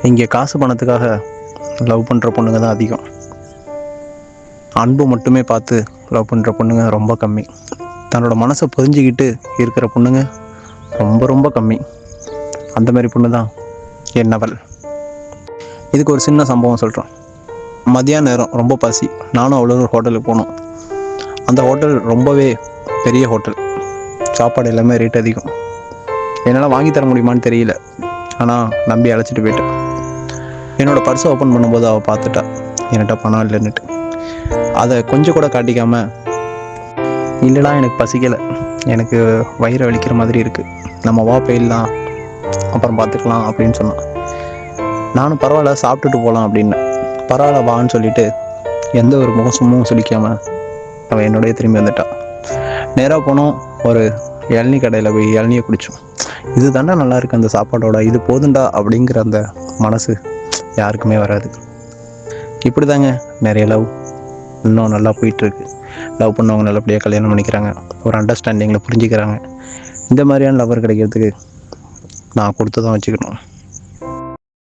இங்கே காசு பணத்துக்காக லவ் பண்ணுற பொண்ணுங்க தான் அதிகம். அன்பு மட்டுமே பார்த்து லவ் பண்ணுற பொண்ணுங்க ரொம்ப கம்மி. தன்னோட மனசை புரிஞ்சுக்கிட்டு இருக்கிற பொண்ணுங்க ரொம்ப ரொம்ப கம்மி. அந்த மாதிரி பொண்ணு தான் என்னவள். இதுக்கு ஒரு சின்ன சம்பவம் சொல்கிறேன். மதியான நேரம் ரொம்ப பசி. நானும் அவ்வளோ ஒரு ஹோட்டலுக்கு போனோம். அந்த ஹோட்டல் ரொம்பவே பெரிய ஹோட்டல். சாப்பாடு எல்லாமே ரேட் அதிகம். என்னால் வாங்கி தர முடியுமான்னு தெரியல. ஆனால் நம்பி அழைச்சிட்டு போயிட்டேன். என்னோடய பர்ஸை ஓப்பன் பண்ணும்போது அவள் பார்த்துட்டா என்கிட்ட பணம் இல்லைன்னுட்டு. அதை கொஞ்சம் கூட காட்டிக்காமல், இல்லைடா எனக்கு பசிக்கலை, எனக்கு வயிறு வலிக்கிற மாதிரி இருக்குது, நம்ம வா போயிடலாம், அப்புறம் பார்த்துக்கலாம் அப்படின்னு சொன்னான். நானும் பரவாயில்ல சாப்பிட்டுட்டு போகலாம் அப்படின்னு. பரவாயில்ல வான்னு சொல்லிட்டு எந்த ஒரு முகசுமும் சுளிக்காமல் அவன் என்னோடய திரும்பி வந்துட்டான். நேராக போனோம். ஒரு இளநீ கடையில் போய் இளநியை குடித்தோம். இது தாண்டா நல்லா இருக்குது அந்த சாப்பாடோட, இது போதுண்டா அப்படிங்கிற அந்த மனசு யாருக்குமே வராது. இப்படி தாங்க நிறைய லவ் இன்னும் நல்லா போயிட்டுருக்கு. லவ் பண்ணவங்க நல்லபடியாக கல்யாணம் பண்ணிக்கிறாங்க, ஒரு அண்டர்ஸ்டாண்டிங்கில் புரிஞ்சுக்கிறாங்க. இந்த மாதிரியான லவர் கிடைக்கிறதுக்கு நான் கொடுத்து தான் வச்சுக்கணும்.